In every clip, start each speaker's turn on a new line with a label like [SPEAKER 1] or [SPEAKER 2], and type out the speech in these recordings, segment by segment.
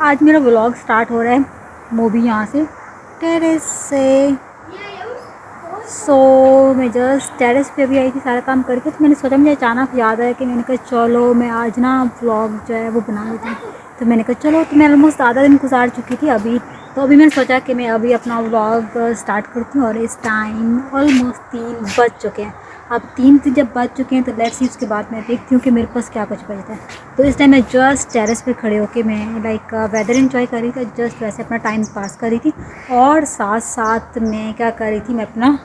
[SPEAKER 1] आज मेरा vlog start हो रहा है मूवी यहाँ से टेरेस से। मैं जस्ट टेरेस पे भी आई थी सारा काम करके, तो मैंने सोचा, मुझे अचानक याद आया कि मैंने कहा चलो मैं आज ना व्लॉग जो है वो बना लेती हूँ। तो मैंने कहा चलो, तो मैं ऑलमोस्ट आधा दिन गुजार चुकी थी अभी। तो अभी मैंने सोचा कि मैं अभी अपना व्लॉग स्टार्ट करती हूँ और इस टाइम ऑलमोस्ट 3 बज चुके हैं। अब 3 तो जब बज चुके हैं तो लेट्स सी उसके बाद मैं देखती हूँ कि मेरे पास क्या कुछ बचता है। तो इस टाइम मैं जस्ट टेरेस पे खड़े होके मैं लाइक वेदर एंजॉय कर रही थी, जस्ट वैसे अपना टाइम पास कर रही थी और साथ साथ मैं क्या कर रही थी, मैं अपना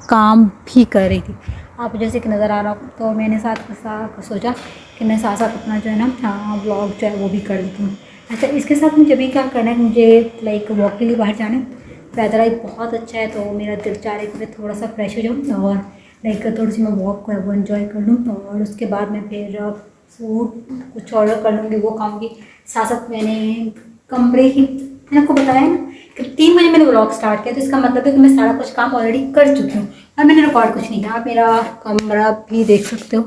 [SPEAKER 1] काम भी कर रही थी। आप जैसे कि नज़र आ रहा हो, तो मैंने साथ सोचा कि मैं साथ साथ अपना जो है ना व्लॉग जो है वो भी कर लेती हूँ। अच्छा, इसके साथ मुझे अभी क्या करना है, मुझे लाइक वॉक के लिए बाहर जाना है। वेदर आज बहुत अच्छा है तो मेरा दिल चाह रहा है कि मैं थोड़ा सा फ्रेश हो जाऊँ और लाइक थोड़ी सी मैं वॉक को वो इन्जॉय कर लूँ। और उसके बाद मैं फिर फूड कुछ ऑर्डर कर लूँगी, वो खाऊँगी। साथ साथ मैंने कमरे की, मैंने आपको बताया ना कि 3 बजे मैंने व्लॉग स्टार्ट किया, तो इसका मतलब है कि मैं सारा कुछ काम ऑलरेडी कर चुकी हूँ और मैंने रिकॉर्ड कुछ नहीं किया। आप मेरा कमरा भी देख सकते हो,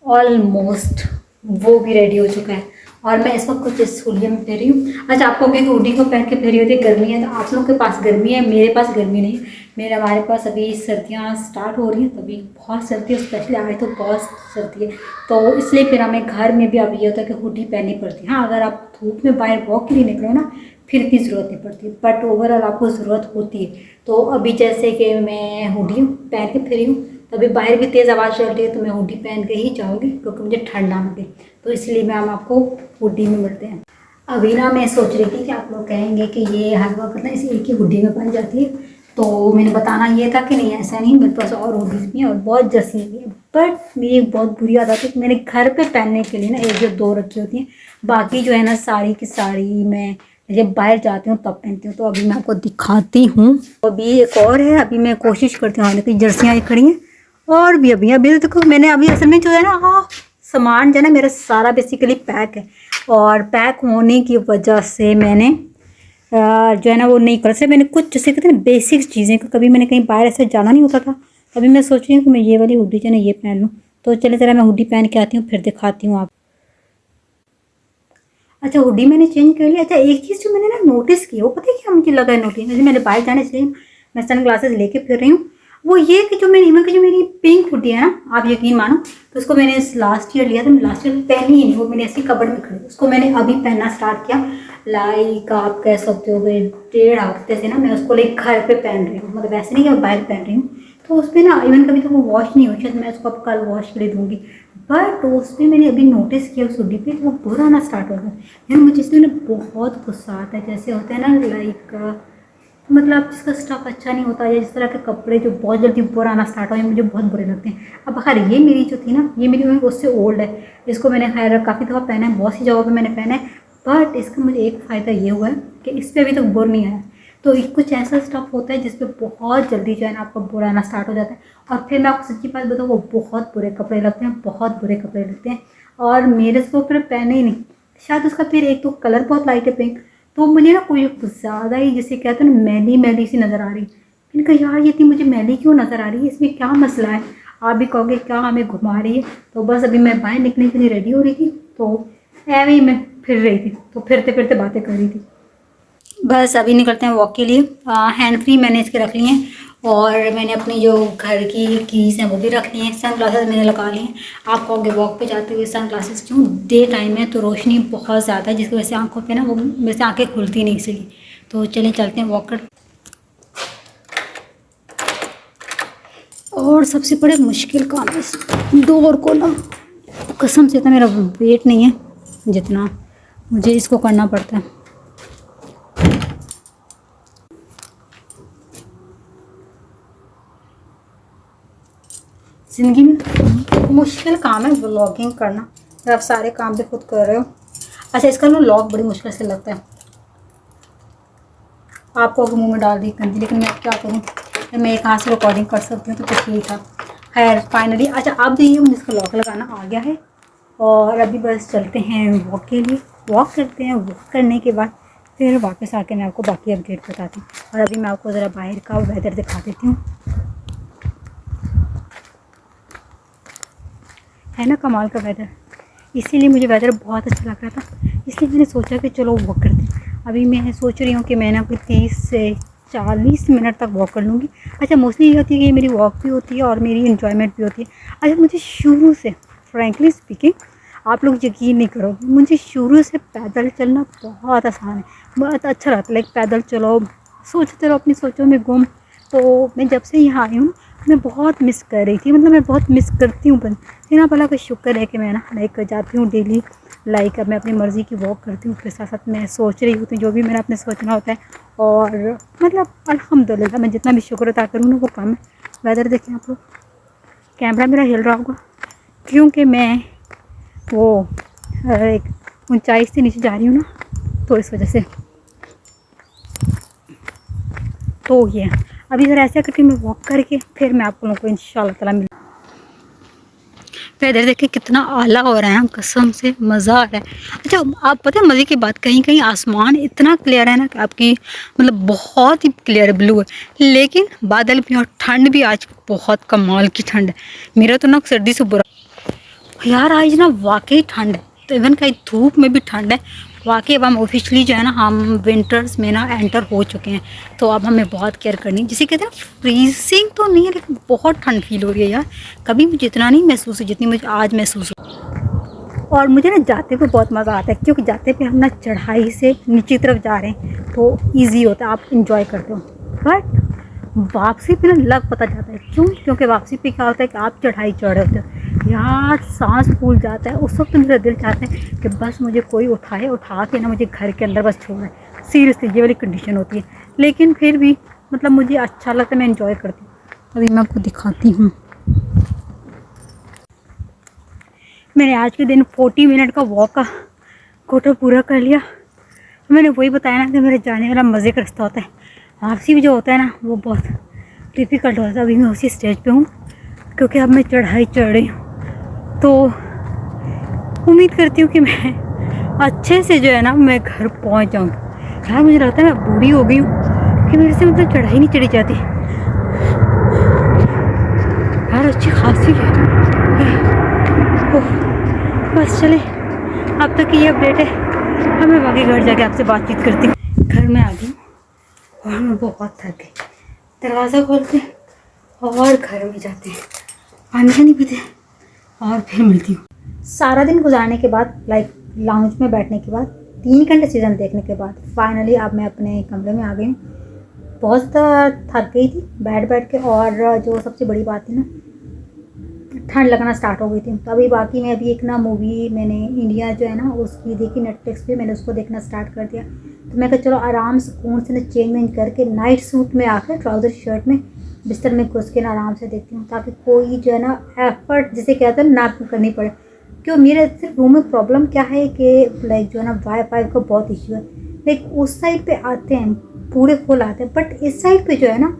[SPEAKER 1] ऑलमोस्ट वो भी रेडी हो चुका है और मैं इस वक्त कुछ इस हुडिया में फेरी हूँ। अच्छा, आपको कि हुडी को पहन के फेरी होती है, गर्मी है, तो आप लोगों के पास गर्मी है, मेरे पास गर्मी नहीं है। हमारे पास अभी सर्दियाँ स्टार्ट हो रही हैं, तभी बहुत सर्दी है, स्पेशली आज तो बहुत सर्दी है। तो इसलिए फिर हमें घर में भी अब ये होता है कि हुडी पहननी पड़ती है। हाँ, अगर आप धूप में बाहर वॉक के लिए निकलो ना, फिर इतनी ज़रूरत नहीं पड़ती, बट ओवरऑल आपको ज़रूरत होती है। तो अभी जैसे कि मैं हुडी पहन के फिरी हूँ, तो अभी बाहर भी तेज़ आवाज़ चल रही है, तो मैं हुडी पहन के ही जाऊँगी क्योंकि मुझे ठंड ना लगे। तो इसलिए मैं हम आपको हुडी में मिलते हैं। अभी ना मैं सोच रही थी कि आप लोग कहेंगे कि ये हर वक्त ना इस एक ही हुडी में बन जाती है, तो मैंने बताना ये था कि नहीं, ऐसा नहीं, मेरे पास और हुडीज़ भी हैं और बहुत जर्सी भी है। बट मेरी एक बहुत बुरी आदत है कि मैंने घर पे पहनने के लिए ना 1 या 2 रखी होती हैं, बाकी जो है ना साड़ी की साड़ी मैं जब बाहर जाती हूँ तब पहनती हूँ। तो अभी मैं आपको दिखाती हूँ। अभी एक और है, अभी मैं कोशिश करती हूँ आने की, जर्सियाँ एक खड़ी हैं और भी अभी अभी देखो मैंने अभी असल में जो है ना सामान जो है ना मेरा सारा बेसिकली पैक है और पैक होने की वजह से मैंने जो है ना वो नहीं कर सकते। मैंने कुछ जैसे कहते हैं ना बेसिक चीज़ें, कभी मैंने कहीं बाहर ऐसे जाना नहीं होता था। अभी मैं सोच रही हूँ कि मैं ये वाली हुडी जो है ना ये पहन लूँ। तो चले ज़रा मैं हुडी पहन के आती हूँ, फिर दिखाती हूँ आप। अच्छा, हुडी मैंने चेंज कर लिया। अच्छा, एक चीज़ जो मैंने ना नोटिस की, वो पता है क्या मुझे लगा है नोटिस, जैसे मैंने बाहर जाने से मैं सन ग्लासेस लेके फिर रही हूँ, वो ये कि जो मेरी पिंक हुडी है ना, आप यकीन मानो, तो उसको मैंने लास्ट ईयर लिया था, मैं लास्ट ईयर पहनी ही नहीं, वो मैंने ऐसी कबर्ड में खड़ी, उसको मैंने अभी पहनना स्टार्ट किया। लाइक आप कह सकते हो 1.5 हफ्ते से ना मैं उसको लाइक घर पे पहन रही हूँ, मतलब ऐसे नहीं कि मैं बाहर पहन रही हूँ। तो उस पर ना इवन कभी तो वो वॉश नहीं हुई, शायद मैं उसको अब कल वॉश के लिए दूँगी। बट उस पर मैंने अभी नोटिस किया उस हुडी पे, वो बुरा आना स्टार्ट हो गया। यार मुझे इसमें ना बहुत गुस्सा आता है, जैसे होते हैं ना लाइक मतलब जिसका स्टफ अच्छा नहीं होता या जिस तरह के कपड़े जो बहुत जल्दी बुरा आना स्टार्ट हो, ये मुझे बहुत बुरे लगते हैं। अब खैर ये मेरी जो थी ना, ये मेरी उससे ओल्ड है, इसको मैंने खैर काफ़ी दफ़ा पहना है, बहुत सी जगहों पे मैंने पहना है। बट इसका मुझे एक फ़ायदा ये हुआ है कि इस पर अभी तक बुर नहीं आया। तो कुछ ऐसा स्टफ होता है जिस पर बहुत जल्दी जो है ना आपका बुरा आना स्टार्ट हो जाता है, और फिर मैं आपको सच्ची बात बताऊँ, वो बहुत बुरे कपड़े लगते हैं, बहुत बुरे कपड़े लगते हैं। और मेरे से वो फिर पहने ही नहीं, शायद उसका फिर एक तो कलर बहुत लाइट है पिंक, तो मुझे ना कोई ज़्यादा ही जिसे कहते हैं ना मैली मैली सी नज़र आ रही। मैंने कहा यार ये इतनी मुझे मैली क्यों नज़र आ रही है, इसमें क्या मसला है। आप भी कहोगे क्या हमें घुमा रही है। तो बस अभी मैं बाहर निकलने के लिए रेडी हो रही थी, तो ऐਵੇਂ ही मैं फिर रही थी, तो फिरते फिरते बातें कर रही थी। बस अभी निकलते हैं वॉक के लिए। हैंड फ्री मैंने इसके रख लिए हैं और मैंने अपनी जो घर की कीज़ हैं वो भी रख ली हैं। सन ग्लासेस मैंने लगा लिए हैं। आप कहोगे वॉक पे जाते हुए सन ग्लासेस क्यों, डे टाइम है तो रोशनी बहुत ज़्यादा है जिसकी वजह से आंखों पे ना वो मेरे से आँखें खुलती नहीं, इसलिए। तो चलें चलते हैं वॉक कर। और सबसे बड़े मुश्किल काम है इस डोर को ना, कसम से इतना मेरा वेट नहीं है जितना मुझे इसको करना पड़ता है। ज़िंदगी में मुश्किल काम है व्लॉगिंग करना, जब आप सारे काम भी खुद कर रहे हो। अच्छा, इसका ना लॉक बड़ी मुश्किल से लगता है, आपको मुंह में डाल दी गंदी, लेकिन मैं क्या करूँ, मैं एक हाथ से रिकॉर्डिंग कर सकती हूँ तो कुछ नहीं था। खैर फाइनली अच्छा अब देखिए मुझे इसका लॉक लगाना आ गया है और अभी बस चलते हैं वॉक के लिए। वॉक करते हैं, वॉक करने के बाद फिर वापस आके मैं आपको बाकी अपडेट बताती हूँ। और अभी मैं आपको ज़रा बाहर का वेदर दिखा देती हूँ, है ना कमाल का वेदर। इसीलिए मुझे वेदर बहुत अच्छा लग रहा था, इसलिए मैंने सोचा कि चलो वॉक करते हैं। अभी मैं सोच रही हूँ कि मैं ना कोई 30 से 40 मिनट तक वॉक कर लूँगी। अच्छा, मोस्टली ये होती है कि ये मेरी वॉक भी होती है और मेरी इन्जॉयमेंट भी होती है। अच्छा, मुझे शुरू से फ्रैंकली स्पीकिंग, आप लोग यकीन नहीं करोगे, मुझे शुरू से पैदल चलना बहुत आसान है, बहुत अच्छा लगता है। लाइक पैदल चलो, सोचते रहो, अपनी सोचों में गुम। तो मैं जब से यहाँ आई हूँ मैं बहुत मिस कर रही थी, मतलब मैं बहुत मिस करती हूँ। पर इतना भला का शुक्र है कि मैं ना लाइक जाती हूँ डेली, लाइक मैं अपनी मर्ज़ी की वॉक करती हूँ, फिर साथ साथ मैं सोच रही होती हूँ जो भी मैंने अपने सोचना होता है। और मतलब अल्हम्दुलिल्लाह, मैं जितना भी शुक्र अदा करूँ ना वो कम है। वेदर देखें आप लोग, कैमरा मेरा हिल रहा होगा क्योंकि मैं वो एक ऊंचाई से नीचे जा रही हूँ ना, तो इस वजह से। तो ये अभी ज़रा ऐसा करके मैं वॉक करके फिर मैं आप लोगों को इंशाल्लाह ताला मिल। वेदर देखिए कितना आला हो रहा है, कसम से मज़ा आ रहा है। अच्छा, आप पता है मज़े की बात, कहीं कहीं आसमान इतना क्लियर है ना कि आपकी मतलब बहुत ही क्लियर ब्लू है, लेकिन बादल भी और ठंड भी आज बहुत कमाल की ठंड है। मेरा तो ना सर्दी से बुरा यार, आज ना वाकई ठंड है, तो इवन कहीं धूप में भी ठंड है वाकई। अब हम ऑफिशियली जो है ना, हम विंटर्स में ना एंटर हो चुके हैं, तो अब हमें बहुत केयर करनी है। जिसे कहते हैं फ्रीजिंग तो नहीं है, लेकिन बहुत ठंड फील हो रही है यार। कभी मुझे इतना नहीं महसूस हुई जितनी मुझे आज महसूस हुई। और मुझे ना जाते पे बहुत मज़ा आता है, क्योंकि जाते पे हम ना चढ़ाई से नीचे की तरफ जा रहे हैं तो ईजी होता है, आप इंजॉय करते हो। बट वापसी पे ना लग पता जाता है, क्यों? क्योंकि वापसी पे क्या होता है कि आप चढ़ाई चढ़ रहे होते हो यार, सांस फूल जाता है। उस वक्त तो मेरा दिल चाहता है कि बस मुझे कोई उठाए, उठा के ना मुझे घर के अंदर बस छोड़े। सीरियसली ये वाली कंडीशन होती है, लेकिन फिर भी मतलब मुझे अच्छा लगता है, मैं इंजॉय करती हूँ। अभी मैं आपको दिखाती हूँ, मैंने आज के दिन 40 मिनट का वॉक का कोटा पूरा कर लिया। मैंने वही बताया ना कि मेरे जाने वाला मज़े का रास्ता होता है, वापसी भी जो होता है ना वो बहुत डिफ़िकल्ट होता है। अभी मैं उसी स्टेज पे हूँ क्योंकि अब मैं चढ़ाई चढ़ रही हूँ, तो उम्मीद करती हूँ कि मैं अच्छे से जो है ना मैं घर पहुँच जाऊँगी। यार मुझे लगता है मैं बूढ़ी हो गई हूँ कि मेरे से मतलब चढ़ाई नहीं चढ़ी जाती यार, अच्छी खासी है। बस चले, अब तक ये अपडेट है। अब मैं बाकी घर जाके आपसे बातचीत करती हूँ। घर में आ गई और मैं बहुत थक गई। दरवाज़ा खोलते हैं और घर में जाते हैं, पानी नहीं पीते और फिर मिलती हूँ। सारा दिन गुजारने के बाद, लाइक लाउंज में बैठने के बाद, 3 घंटे सीज़न देखने के बाद फाइनली अब मैं अपने कमरे में आ गई हूँ। बहुत ज़्यादा थक गई थी बैठ बैठ के, और जो सबसे बड़ी बात थी ना, ठंड लगना स्टार्ट हो गई थी। तो अभी बाकी मैं अभी एक ना मूवी मैंने इंडिया जो है ना उसकी देखी नेटफ्लिक्स पे, मैंने उसको देखना स्टार्ट कर दिया। तो मैं कहा चलो आराम सुकून से ना चेंज वेंज करके नाइट सूट में आकर ट्राउज़र शर्ट में बिस्तर में घुस के ना आराम से देखती हूँ, ताकि कोई जो है ना एफर्ट जिसे कहते हैं ना करनी पड़े। क्यों, मेरे सिर्फ रूम में प्रॉब्लम क्या है कि लाइक जो है ना वाईफाई का बहुत इशू है। लाइक उस साइड पे आते हैं पूरे फुल आते हैं, बट इस साइड पे जो है ना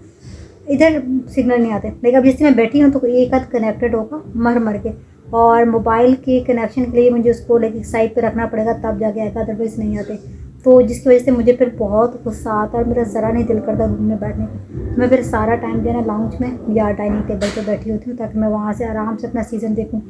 [SPEAKER 1] इधर सिग्नल नहीं आते। लाइक अब जैसे मैं बैठी हूँ तो एक हाथ कनेक्टेड होगा मर मर के, और मोबाइल के कनेक्शन के लिए मुझे उसको लाइक साइड पे रखना पड़ेगा तब जाके आएगा, अदरवाइज़ नहीं आते। तो जिसकी वजह से मुझे फिर बहुत गुस्सा आता है और मेरा ज़रा नहीं दिल करता रूम में बैठने का। तो मैं फिर सारा टाइम जो है ना लाउंज में या डाइनिंग टेबल पर बैठी होती हूँ, ताकि मैं वहाँ से आराम से अपना सीज़न देखूँ,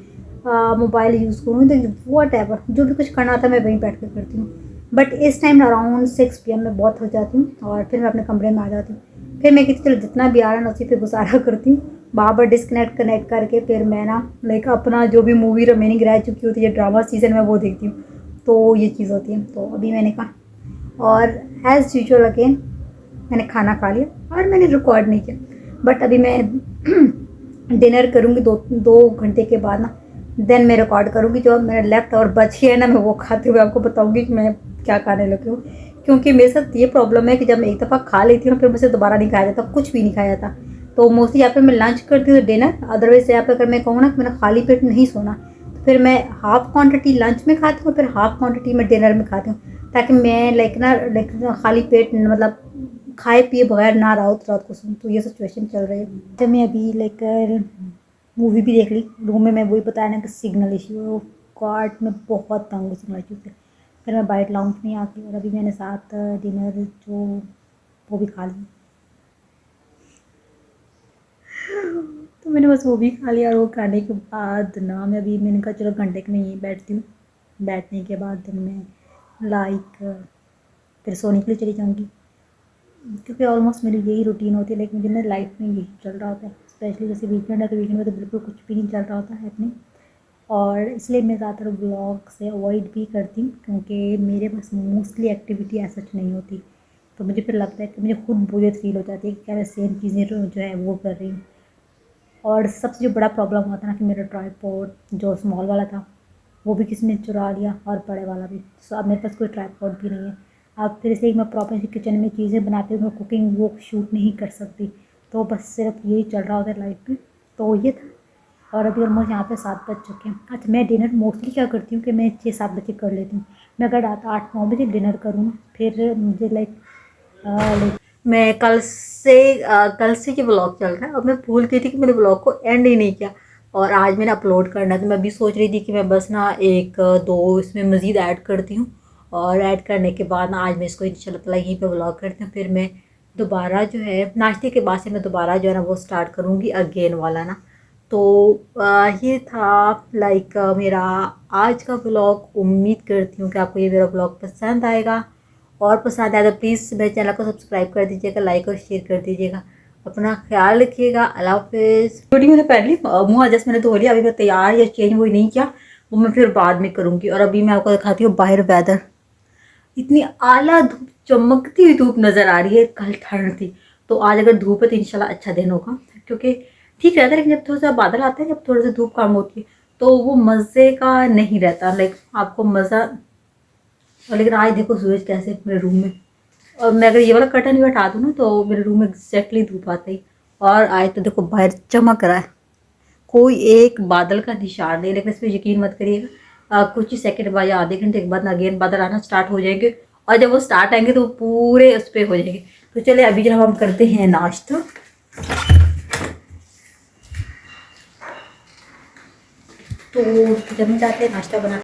[SPEAKER 1] मोबाइल यूज़ करूँ, तो वॉट एवर जो भी कुछ करना था मैं वहीं बैठ कर करती हूँ। बट इस टाइम अराउंड 6 PM में बहुत थक जाती हूँ और फिर मैं अपने कमरे में आ जाती हूँ। फिर मैं कहती चलो जितना भी आ रहा है ना उसी पे गुजारा करती हूँ, बार बार डिस्कनेक्ट कनेक्ट करके फिर मैं ना लाइक अपना जो भी मूवी रिमेनिंग रह चुकी होती है ड्रामा सीजन में वो देखती हूँ। तो ये चीज़ होती है। तो अभी मैंने कहा, और एज़ यूजुअल अगेन मैंने खाना खा लिया और मैंने रिकॉर्ड नहीं किया, बट अभी मैं डिनर करूँगी 2 घंटे के बाद ना, देन मैं रिकॉर्ड करूँगी। जो मेरा लेफ्ट और बची है ना मैं वो खाते हुए आपको बताऊँगी कि मैं क्या खाने लगी हूँ। क्योंकि मेरे साथ ये प्रॉब्लम है कि जब मैं एक दफ़ा खा लेती हूँ फिर मुझसे दोबारा नहीं खाया जाता, कुछ भी नहीं खाया जाता। तो मोस्टली यहाँ पे मैं लंच करती हूँ डिनर, अदरवाइज़ यहाँ पे अगर मैं कहूँ ना कि मैंने खाली पेट नहीं सोना, तो फिर मैं हाफ़ क्वांटिटी लंच में खाती हूँ, फिर हाफ़ क्वांटिटी मैं डिनर में खाती हूँ, ताकि मैं लाइक खाली पेट मतलब खाए पिए बगैर ना रात को सोऊं। तो ये सिचुएशन चल रही है। जब मैं अभी लाइक मूवी भी देख ली रूम में, मैं वही बताया ना कि सिग्नल इशू है, गॉड मैं बहुत तंग हूँ सिग्नल इशू से। फिर मैं बाइट लाउंज में आती और अभी मैंने साथ डिनर जो वो भी खा लिया। तो मैंने बस वो भी खा लिया। और वो खाने के बाद ना मैं अभी मैंने कहा चलो घंटे के में यहीं बैठती हूँ। बैठने के बाद मैं फिर सोने के लिए चली जाऊँगी, क्योंकि ऑलमोस्ट मेरी यही रूटीन होती है। लाइक मुझे ना लाइफ में यही चल रहा होता है, स्पेशली जैसे वीकेंड है तो वीकेंड में तो बिल्कुल कुछ भी नहीं चल रहा होता है अपने। और इसलिए मैं ज़्यादातर ब्लॉग से अवॉइड भी करती हूँ, क्योंकि मेरे पास मोस्टली एक्टिविटी ऐसा नहीं होती। तो मुझे फिर लगता है कि मुझे खुद बोरियत फील हो जाती है कि क्या मैं सेम चीज़ें जो है वो कर रही हूँ। और सबसे जो बड़ा प्रॉब्लम हुआ था ना कि मेरा ट्राइपॉड जो स्मॉल वाला था वो भी किसी ने चुरा लिया, और बड़े वाला भी। सो अब मेरे पास कोई ट्राइपॉड भी नहीं है। अब फिर से मैं प्रॉपर किचन में चीज़ें बनाती हूँ, मैं कुकिंग वो शूट नहीं कर सकती। तो बस सिर्फ यही चल रहा होता है लाइफ में। तो ये था। और अभी ऑलमोस्ट यहाँ पे 7 बज चुके हैं। अच्छा, मैं डिनर मोस्टली क्या करती हूँ कि मैं 6-7 बजे कर लेती हूँ। मैं अगर 8-9 बजे डिनर करूँ ना, फिर मुझे लाइक मैं कल से ये ब्लॉग चल रहा है और मैं भूल गई थी कि मैंने ब्लॉग को एंड ही नहीं किया। और आज मैंने अपलोड करना है, तो मैं अभी सोच रही थी कि मैं बस ना 1-2 इसमें मज़ीद ऐड करती हूँ। और ऐड करने के बाद ना आज मैं इसको इंशाल्लाह ताला यहीं पे ब्लॉग करती हूँ। फिर मैं दोबारा जो है नाश्ते के बाद से मैं दोबारा जो है ना वो स्टार्ट करूँगी अगेन वाला ना। तो ये था मेरा आज का ब्लॉग। उम्मीद करती हूँ कि आपको ये मेरा ब्लॉग पसंद आएगा। और पसंद आया तो प्लीज़ मेरे चैनल को सब्सक्राइब कर दीजिएगा, लाइक और शेयर कर दीजिएगा। अपना ख्याल रखिएगा। अल्लाह हाफिज़। वीडियो मैंने पहले मुँह जस्ट मैंने धो लिया, अभी मैं तैयार या चेंज वो नहीं किया, वो मैं फिर बाद में करूँगी। और अभी मैं आपको दिखाती हूँ बाहर वेदर। इतनी आला धूप, चमकती हुई धूप नज़र आ रही है। कल ठंड थी, तो आज अगर धूप है तो इंशाल्लाह अच्छा दिन होगा, क्योंकि ठीक रहता है। लेकिन जब थोड़ा सा बादल आता है, जब थोड़ी सी धूप कम होती है, तो वो मज़े का नहीं रहता। लाइक आपको मज़ा। और लेकिन आज देखो सूरज कैसे मेरे रूम में। और मैं अगर ये वाला कर्टन भी हटा दूँ ना तो मेरे रूम में एग्जैक्टली धूप आता ही। और आज तो देखो बाहर चमक रहा है, कोई एक बादल का निशान नहीं। लेकिन इस पर यकीन मत करिएगा, कुछ ही सेकंड बाद या आधे घंटे के बाद अगेन बादल आना स्टार्ट हो जाएंगे। और जब वो स्टार्ट आएंगे तो वो पूरे उस पर हो जाएंगे। तो चले अभी जब हम करते हैं नाश्ता। तो किचन में जाते हैं नाश्ता बना।